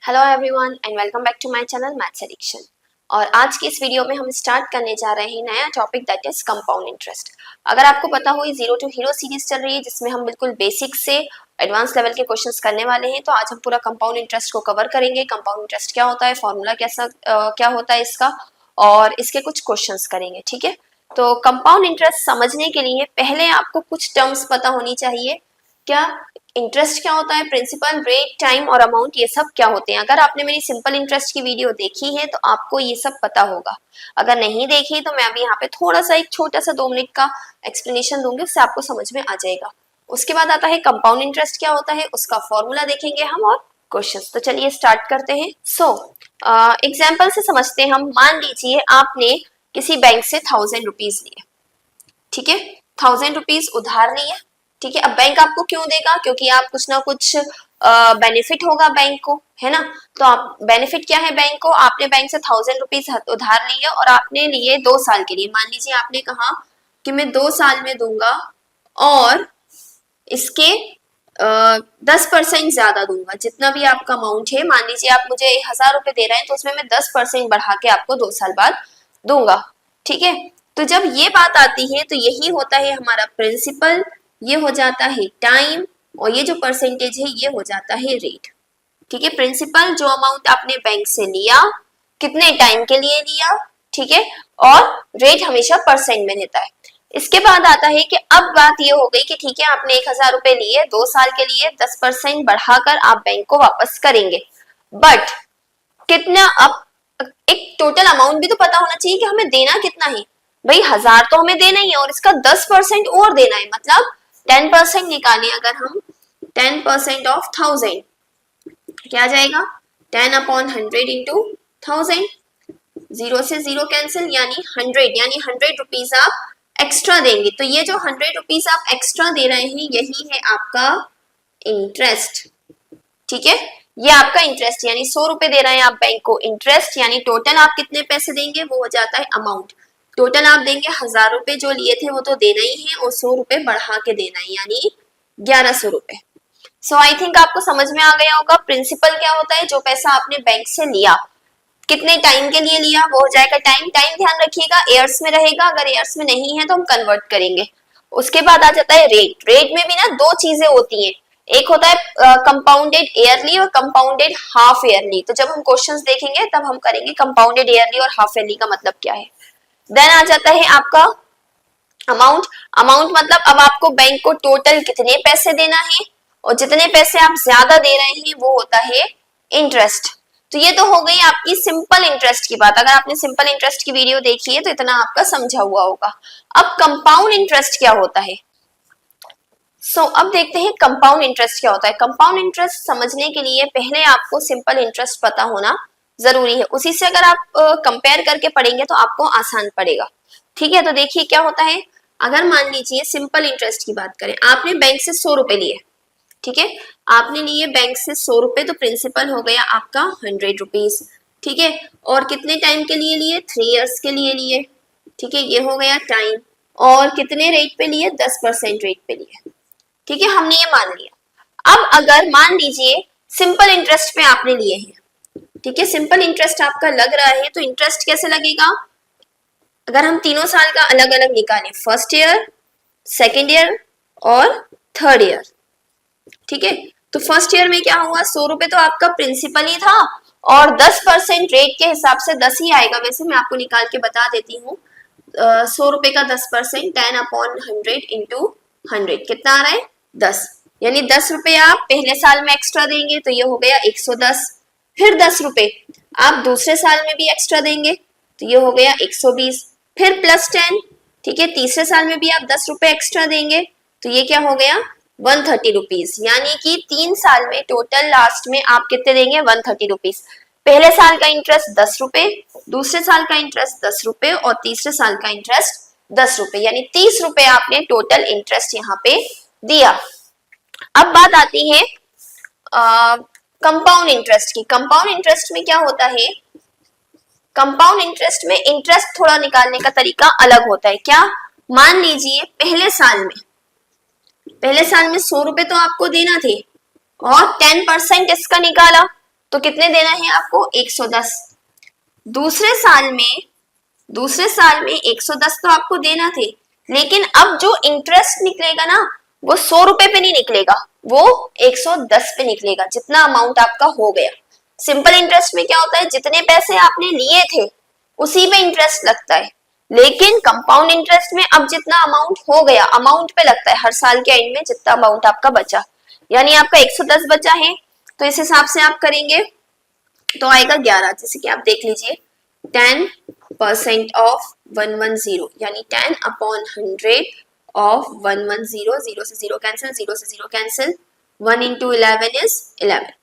Hello everyone and welcome back to my channel maths addiction. और आज की इस वीडियो में हम स्टार्ट करने जा रहे हैं नया topic that is compound interest. अगर आपको पता हो ये जीरो टू हीरो सीरीज चल रही है जिसमें हम बिल्कुल बेसिक से एडवांस लेवल के क्वेश्चंस करने वाले हैं। तो आज हम पूरा कंपाउंड इंटरेस्ट को कवर करेंगे। कंपाउंड इंटरेस्ट क्या होता है, फॉर्मूला कैसा क्या होता है इसका, और इसके कुछ क्वेश्चंस करेंगे। ठीक है, तो कंपाउंड इंटरेस्ट समझने के लिए पहले आपको कुछ टर्म्स पता होनी चाहिए। क्या इंटरेस्ट क्या होता है, प्रिंसिपल, रेट, टाइम और अमाउंट, ये सब क्या होते हैं। अगर आपने मेरी सिंपल इंटरेस्ट की वीडियो देखी है तो आपको ये सब पता होगा। अगर नहीं देखी तो मैं अभी यहाँ पे थोड़ा सा एक छोटा सा 2 मिनट का एक्सप्लेनेशन दूंगी, उससे आपको समझ में आ जाएगा। उसके बाद आता है कंपाउंड इंटरेस्ट क्या होता है, उसका फॉर्मूला देखेंगे हम और क्वेश्चंस। तो चलिए स्टार्ट करते हैं। एग्जाम्पल से समझते हैं हम। मान लीजिए आपने किसी बैंक से 1000 रुपीज लिए। ठीक है, 1000 रुपीज उधार लिए। ठीक है, अब बैंक आपको क्यों देगा, क्योंकि आप कुछ ना कुछ बेनिफिट होगा बैंक को, है ना। तो आप बेनिफिट क्या है बैंक को, आपने बैंक से 1000 रुपीज उधार लिए और आपने लिए 2 साल के लिए। मान लीजिए आपने कहा कि मैं 2 साल में दूंगा और इसके 10% ज्यादा दूंगा। जितना भी आपका अमाउंट है, मान लीजिए आप मुझे 1000 रुपए दे रहे हैं तो उसमें मैं 10% बढ़ा के आपको 2 साल बाद दूंगा। ठीक है, तो जब ये बात आती है तो यही होता है हमारा प्रिंसिपल, ये हो जाता है टाइम, और ये जो परसेंटेज है ये हो जाता है रेट। ठीक है, प्रिंसिपल जो अमाउंट आपने बैंक से लिया, कितने टाइम के लिए लिया, ठीक है, और रेट हमेशा परसेंट में रहता है। इसके बाद आता है कि अब बात ये हो गई कि ठीक है आपने 1000 रुपए लिए 2 साल के लिए, 10% बढ़ाकर आप बैंक को वापस करेंगे। बट कितना, अब एक टोटल अमाउंट भी तो पता होना चाहिए कि हमें देना कितना है। भाई 1000 तो हमें देना ही है और इसका 10% और देना है, मतलब 10% निकालें अगर हम, 10% ऑफ 1000 क्या आ जाएगा, 10 अपॉन 100 इंटू 1000। 0 से 0 कैंसिल, यानी 100, यानी 100 रुपीज आप एक्स्ट्रा देंगे। तो ये जो 100 रुपीज आप एक्स्ट्रा दे रहे हैं यही है आपका इंटरेस्ट। ठीक है, ये आपका इंटरेस्ट, यानी 100 रुपए दे रहे हैं आप बैंक को इंटरेस्ट, यानी टोटल आप कितने पैसे देंगे वो हो जाता है अमाउंट। टोटल आप देंगे 1000 रुपए, जो लिए थे वो तो देना ही है, और 100 रुपए बढ़ा के देना है, यानी 1100 रुपए। सो आई थिंक आपको समझ में आ गया होगा प्रिंसिपल क्या होता है। जो पैसा आपने बैंक से लिया, कितने टाइम के लिए लिया, वो हो जाएगा टाइम। टाइम ध्यान रखिएगा एयर्स में रहेगा, अगर एयर्स में नहीं है तो हम कन्वर्ट करेंगे। उसके बाद आ जाता है रेट। रेट में भी ना 2 चीजें होती हैं, एक होता है कंपाउंडेड ईयरली और कंपाउंडेड हाफ ईयरली। तो जब हम क्वेश्चंस देखेंगे तब हम करेंगे कंपाउंडेड ईयरली और हाफ ईयरली का मतलब क्या है। देन आ जाता है आपका अमाउंट। अमाउंट मतलब अब आपको बैंक को टोटल कितने पैसे देना है, और जितने पैसे आप ज्यादा दे रहे हैं वो होता है इंटरेस्ट। तो ये तो हो गई आपकी सिंपल इंटरेस्ट की बात। अगर आपने सिंपल इंटरेस्ट की वीडियो देखी है तो इतना आपका समझा हुआ होगा। अब कंपाउंड इंटरेस्ट क्या होता है। अब देखते हैं कंपाउंड इंटरेस्ट क्या होता है। कंपाउंड इंटरेस्ट समझने के लिए पहले आपको सिंपल इंटरेस्ट पता होना जरूरी है। उसी से अगर आप कंपेयर करके पढ़ेंगे तो आपको आसान पड़ेगा। ठीक है, तो देखिए क्या होता है। अगर मान लीजिए सिंपल इंटरेस्ट की बात करें, आपने बैंक से 100 रुपए लिए। ठीक है, आपने लिए बैंक से 100 रुपए, तो प्रिंसिपल हो गया आपका 100 रुपीज। ठीक है, और कितने टाइम के लिए लिए, 3 इयर्स के लिए लिए। ठीक है, ये हो गया टाइम। और कितने रेट पे लिए, 10% रेट पे लिए। ठीक है, हमने ये मान लिया। अब अगर मान लीजिए सिंपल इंटरेस्ट पे आपने लिए हैं, ठीक है, सिंपल इंटरेस्ट आपका लग रहा है, तो इंटरेस्ट कैसे लगेगा। अगर हम तीनों साल का अलग अलग निकालें, फर्स्ट ईयर, सेकेंड ईयर और थर्ड ईयर। ठीक है, तो फर्स्ट ईयर में क्या हुआ, 100 रुपए तो आपका प्रिंसिपल ही था, और 10% रेट के हिसाब से 10 ही आएगा। वैसे मैं आपको निकाल के बता देती हूँ। 100 रुपए का 10%, 10 अपॉन 100 इंटू 100 कितना आ रहा है, 10। यानी 10 रुपए आप पहले साल में एक्स्ट्रा देंगे तो ये हो गया 110। फिर 10 रुपए आप दूसरे साल में भी एक्स्ट्रा देंगे तो ये हो गया 120। फिर प्लस 10, ठीक है, तीसरे साल में भी आप 10 रुपए एक्स्ट्रा देंगे तो ये क्या हो गया, 130 रुपीज। यानी कि 3 साल में टोटल लास्ट में आप कितने देंगे, 130 रुपीज। पहले साल का इंटरेस्ट 10 रुपए, दूसरे साल का इंटरेस्ट 10 रुपए, और तीसरे साल का इंटरेस्ट 10 रुपए, यानी 30 रुपए आपने टोटल इंटरेस्ट यहाँ पे दिया। अब बात आती है कंपाउंड इंटरेस्ट की। कंपाउंड इंटरेस्ट में क्या होता है, कंपाउंड इंटरेस्ट में इंटरेस्ट थोड़ा निकालने का तरीका अलग होता है। क्या, मान लीजिए पहले साल में 100 रुपए तो आपको देना थे, और 10% इसका निकाला, तो कितने देना है आपको? 110। दूसरे साल में 110 तो आपको देना थे, लेकिन अब जो इंटरेस्ट निकलेगा ना वो 100 रुपए पे नहीं निकलेगा, वो 110 पे निकलेगा, जितना अमाउंट आपका हो गया। सिंपल इंटरेस्ट में क्या होता है, जितने पैसे आपने लिए थे उसी पे इंटरेस्ट लगता है, लेकिन कंपाउंड इंटरेस्ट में अब जितना अमाउंट हो गया अमाउंट पे लगता है, हर साल के एंड में जितना अमाउंट आपका बचा। यानी आपका 110 बचा है, तो इस हिसाब से आप करेंगे तो आएगा 11। जैसे कि आप देख लीजिए 10% ऑफ 110, यानी 10 अपॉन 100 ऑफ 110, 0 से 0 कैंसिल, 0 से 0 कैंसिल, 1 इंटू 11 इज 11,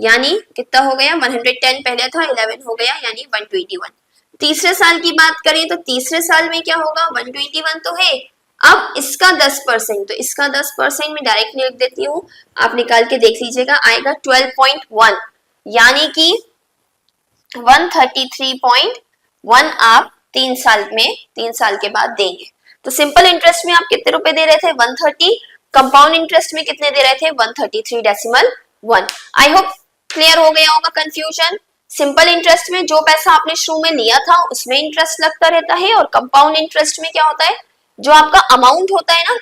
यानी कितना हो गया? 110 पहले था, 11 हो गया, यानी 121। तीसरे साल की बात करें तो तीसरे साल में क्या होगा? 121 तो है, अब इसका 10%, तो इसका 10% में डायरेक्ट लिख देती हूँ, आप निकाल के देख लीजिएगा, आएगा 12.1, यानी कि 133.1 आप 3 साल में 3 साल के बाद देंगे। तो सिंपल इंटरेस्ट में आप कितने रुपए दे रहे थे? 130। कंपाउंड इंटरेस्ट में कितने दे रहे थे? 133.1। आई होप क्लियर हो गया होगा कंफ्यूजन। सिंपल इंटरेस्ट में जो पैसा आपने शुरू में लिया था उसमें इंटरेस्ट लगता रहता है, और कंपाउंड इंटरेस्ट में क्या होता है, जो आपका अमाउंट होता है ना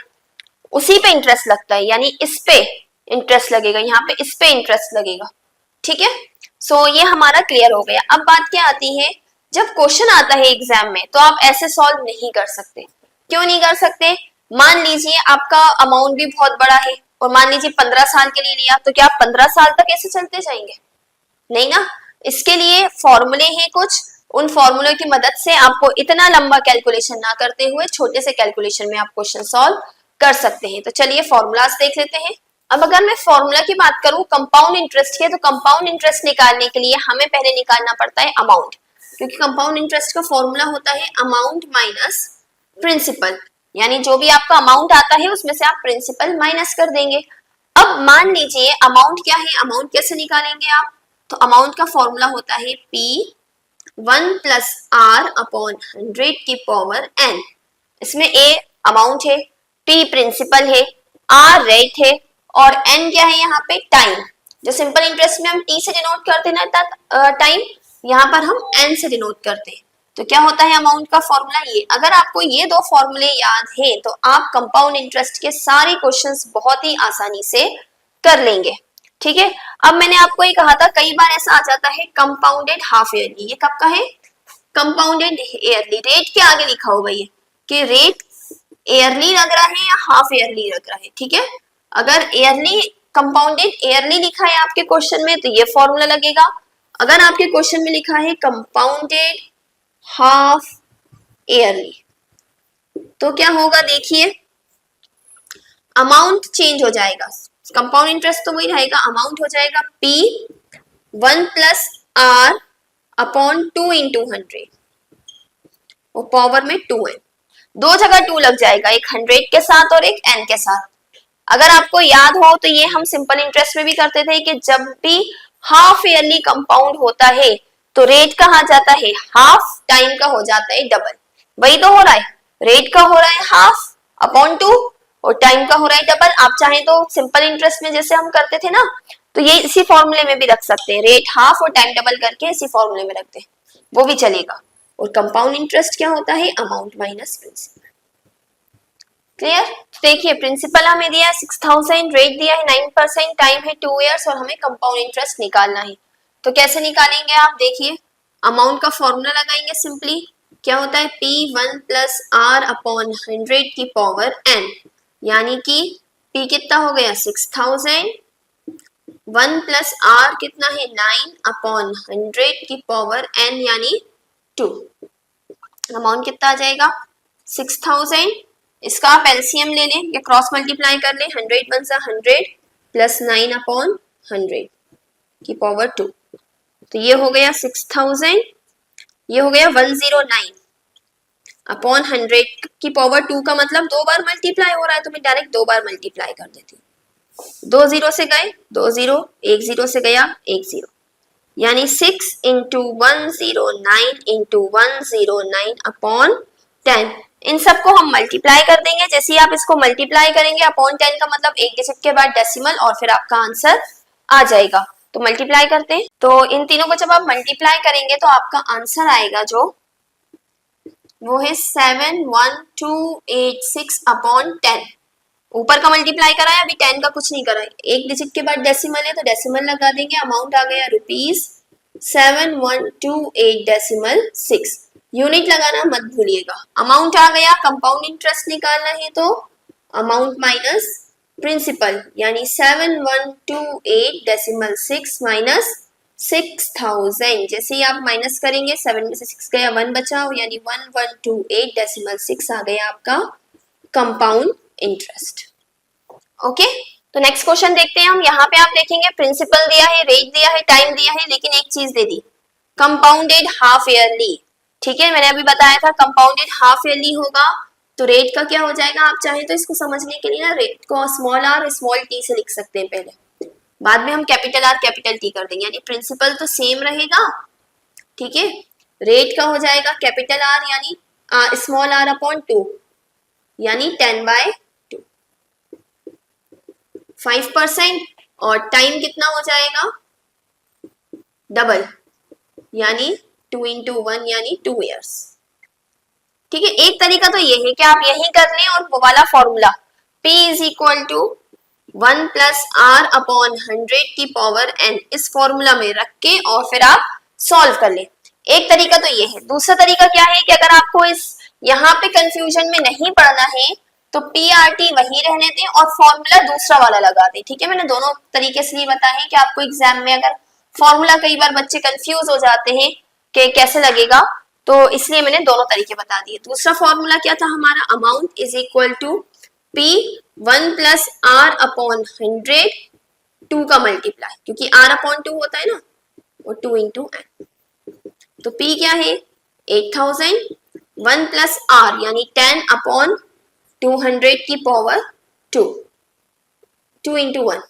उसी पे इंटरेस्ट लगता है, यानी इस पे इंटरेस्ट लगेगा, यहाँ पे इस पे इंटरेस्ट लगेगा। ठीक है, सो ये हमारा क्लियर हो गया। अब बात क्या आती है, जब क्वेश्चन आता है एग्जाम में तो आप ऐसे सॉल्व नहीं कर सकते। क्यों नहीं कर सकते? मान लीजिए आपका अमाउंट भी बहुत बड़ा है, और मान लीजिए 15 साल के लिए लिया, तो क्या आप 15 साल तक ऐसे चलते जाएंगे? नहीं ना। इसके लिए फॉर्मूले हैं कुछ, उन फॉर्मूले की मदद से आपको इतना लंबा कैलकुलेशन ना करते हुए छोटे से कैलकुलेशन में आप क्वेश्चन सॉल्व कर सकते हैं। तो चलिए फॉर्मूलाज देख लेते हैं। अब अगर मैं फॉर्मूला की बात करूं कंपाउंड इंटरेस्ट की, तो कंपाउंड इंटरेस्ट निकालने के लिए हमें पहले निकालना पड़ता है अमाउंट, क्योंकि कंपाउंड इंटरेस्ट का फॉर्मूला होता है अमाउंट माइनस प्रिंसिपल, यानी जो भी आपका अमाउंट आता है उसमें से आप प्रिंसिपल माइनस कर देंगे। अब मान लीजिए अमाउंट क्या है, अमाउंट कैसे निकालेंगे आप? तो अमाउंट का फॉर्मूला होता है P1 प्लस R अपॉन 100 की पावर n। इसमें A अमाउंट है, P प्रिंसिपल है, R रेट है, और n क्या है यहाँ पे? टाइम। जो सिंपल इंटरेस्ट में हम T से डिनोट करते हैं ना टाइम, यहाँ पर हम n से डिनोट करते हैं। तो क्या होता है अमाउंट का फॉर्मूला ये। अगर आपको ये दो फॉर्मूले याद है तो आप कंपाउंड इंटरेस्ट के सारे क्वेश्चंस बहुत ही आसानी से कर लेंगे। ठीक है, अब मैंने आपको ये कहा था कई बार ऐसा आ जाता है कंपाउंडेड हाफ ईयरली। ये कब का है? Compounded yearly. रेट के आगे लिखा होगा ये कि रेट ईयरली लग रहा है या हाफ ईयरली लग रहा है। ठीक है, अगर ईयरली कंपाउंडेड ईयरली लिखा है आपके क्वेश्चन में तो ये फॉर्मूला लगेगा। अगर आपके क्वेश्चन में लिखा है कंपाउंडेड हाफ ईयरली तो क्या होगा? देखिए अमाउंट चेंज हो जाएगा, कंपाउंड इंटरेस्ट तो वही रहेगा, अमाउंट हो जाएगा P1 plus R upon 2 into 100, वो पावर में 2 है, दो जगह 2 लग जाएगा, एक 100 के साथ और एक n के साथ। अगर आपको याद हो तो ये हम सिंपल इंटरेस्ट में भी करते थे कि जब भी हाफ ईयरली कंपाउंड होता है तो रेट का आ जाता है हाफ, टाइम का हो जाता है डबल। वही तो हो रहा है, रेट का हो रहा है हाफ अपॉन 2 और टाइम का हो रहा है डबल। आप चाहें तो सिंपल इंटरेस्ट में जैसे हम करते थे ना, तो ये इसी फॉर्मूले में भी रख सकते हैं, रेट हाफ और टाइम डबल करके इसी फॉर्मूले में रखते हैं, वो भी चलेगा। और कंपाउंड इंटरेस्ट क्या होता है? Amount minus principal. क्लियर? देखिए प्रिंसिपल हमें दिया है 6000, रेट दिया है 9%, टाइम है 2 इयर्स और हमें कंपाउंड इंटरेस्ट निकालना है। तो कैसे निकालेंगे आप? देखिए अमाउंट का फॉर्मूला लगाएंगे सिंपली, क्या होता है? P1 प्लस R अपॉन 100 की पावर n, यानी कि P कितना हो गया? 6000, 1 प्लस R कितना है? 9 अपॉन 100 की पावर n यानी 2। अमाउंट कितना आ जाएगा? 6000, इसका आप एलसीएम ले लें या क्रॉस मल्टीप्लाई कर लें, 100 1 सा 100 प्लस 9 अपॉन 100 की पावर 2, तो ये हो गया 6000, ये हो गया 109 अपॉन 100 की पावर 2 का मतलब 2 बार मल्टीप्लाई हो रहा है, तो मैं डायरेक्ट 2 बार मल्टीप्लाई कर देती हूँ। 2 0 से गए 2 0, 1 0 से गया 1 0, यानी 6 इंटू 109 इंटू 109 अपॉन 10। इन सबको हम मल्टीप्लाई कर देंगे। जैसे ही आप इसको मल्टीप्लाई करेंगे अपॉन 10 का मतलब एक डिजिट के बाद डेसिमल और फिर आपका आंसर आ जाएगा। तो मल्टीप्लाई करते हैं। तो इन तीनों को जब आप मल्टीप्लाई करेंगे तो आपका आंसर आएगा जो वो है 71286 अपॉन 10। ऊपर का मल्टीप्लाई करा है, अभी 10 का कुछ नहीं करा है। एक डिजिट के बाद डेसिमल है तो डेसिमल लगा देंगे। अमाउंट आ गया ₹7128.6। यूनिट लगाना मत भूलिएगा। अमाउंट आ गया। कंपाउंड इंटरेस्ट निकालना है तो अमाउंट माइनस प्रिंसिपल, यानी 7128.6 माइनस 6000। जैसे ही आप माइनस करेंगे 7 में से 6 गया, 1 बचा, यानी 1128.6 आ गया आपका कंपाउंड इंटरेस्ट। ओके, तो नेक्स्ट क्वेश्चन देखते हैं हम। यहाँ पे आप देखेंगे प्रिंसिपल दिया है, रेट दिया है, टाइम दिया है, लेकिन एक चीज दे दी, कंपाउंडेड हाफ ईयरली। ठीक है, मैंने अभी बताया था कंपाउंडेड हाफ ईयरली होगा तो रेट का क्या हो जाएगा। आप चाहें तो इसको समझने के लिए ना रेट को स्मॉल आर स्मॉल टी से लिख सकते हैं पहले, बाद में हम कैपिटल आर कैपिटल टी कर देंगे, यानी प्रिंसिपल तो सेम रहेगा। ठीक है, रेट का हो जाएगा कैपिटल आर यानी स्मॉल आर अपॉन 2, यानी 10/2 5%, और टाइम कितना हो जाएगा डबल, यानी 2 into 1 यानी 2 years। ठीक है, एक तरीका तो ये है कि आप यही कर लें और वो वाला formula P is equal to 1 plus R upon 100 की पावर n इस फॉर्मूला में रख के और फिर आप सॉल्व कर लें। एक तरीका तो ये है। दूसरा तरीका क्या है कि अगर आपको इस यहाँ पे कंफ्यूजन में नहीं पड़ना है तो PRT वही रहने दें और फॉर्मूला दूसरा वाला लगा दें। ठीक है, मैंने दोनों तरीके से ये बताया है कि आपको एग्जाम में अगर फॉर्मूला, कई बार बच्चे कंफ्यूज हो जाते हैं कि कैसे लगेगा, तो इसलिए मैंने दोनों तरीके बता दिए। दूसरा फॉर्मूला क्या था हमारा, amount is equal to P 1 plus R upon 100 2 का मल्टीप्लाई, क्योंकि r अपॉन 2 होता है ना, और 2 इंटू n। तो P क्या है 8000, 1 प्लस आर यानी 10 अपॉन 200 की पावर 2, 2 इंटू 1,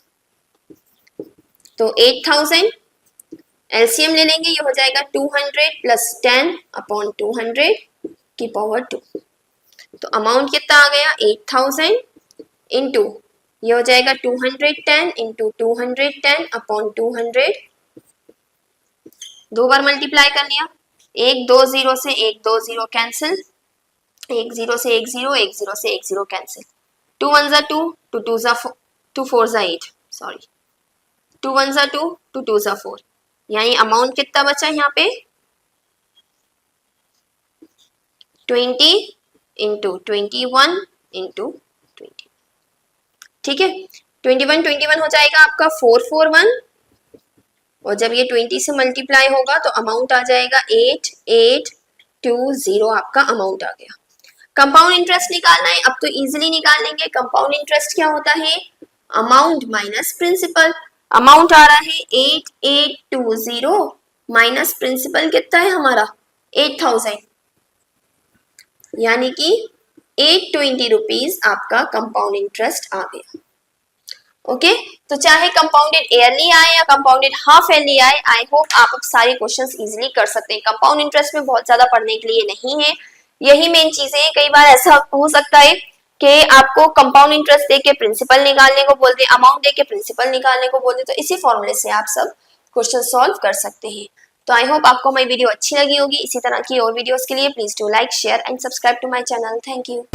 तो 8000। एलसीएम ले लेंगे, ये हो जाएगा 200 प्लस 10 अपॉन 200 की पावर 2। तो अमाउंट कितना आ गया 8000 इंटू, ये हो जाएगा 210 इंटू 210 अपॉन 200, 2 बार मल्टीप्लाई कर लिया, 1 2 0 से 1 2 0 कैंसिल, 1 0 से 1 0, 1 0 से 1 0 कैंसिल, 2 1 जा 2, 2 2 जा 4, 2 4 जा 8, सॉरी 2 1 जा 2, 2 2 जा 4, यानी अमाउंट कितना बचा यहाँ पे 20 इंटू 21 इंटू 20। ठीक है, 21 हो जाएगा आपका 441, और जब ये 20 से मल्टीप्लाई होगा तो अमाउंट आ जाएगा 8820, आपका अमाउंट आ गया। कंपाउंड इंटरेस्ट निकालना है, अब तो इजीली निकाल लेंगे। कंपाउंड इंटरेस्ट क्या होता है, अमाउंट माइनस प्रिंसिपल। अमाउंट आ रहा है 8820 माइनस प्रिंसिपल कितना है हमारा 8000, यानी कि 820 रुपीज आपका कंपाउंड इंटरेस्ट आ गया। ओके, तो चाहे कंपाउंडेड ईयरली आए या कंपाउंडेड हाफ ईयरली आए, आई होप आप अब सारे क्वेश्चंस इजीली कर सकते हैं। कंपाउंड इंटरेस्ट में बहुत ज्यादा पढ़ने के लिए नहीं है, यही मेन चीजें हैं। कई बार ऐसा हो सकता है कि आपको कंपाउंड इंटरेस्ट दे के प्रिंसिपल निकालने को बोल दे, अमाउंट दे के प्रिंसिपल निकालने को बोल दे, तो इसी फॉर्मूले से आप सब क्वेश्चन सॉल्व कर सकते हैं। तो आई होप आपको मेरी वीडियो अच्छी लगी होगी। इसी तरह की और वीडियोस के लिए please do like, share and subscribe to my channel. Thank you.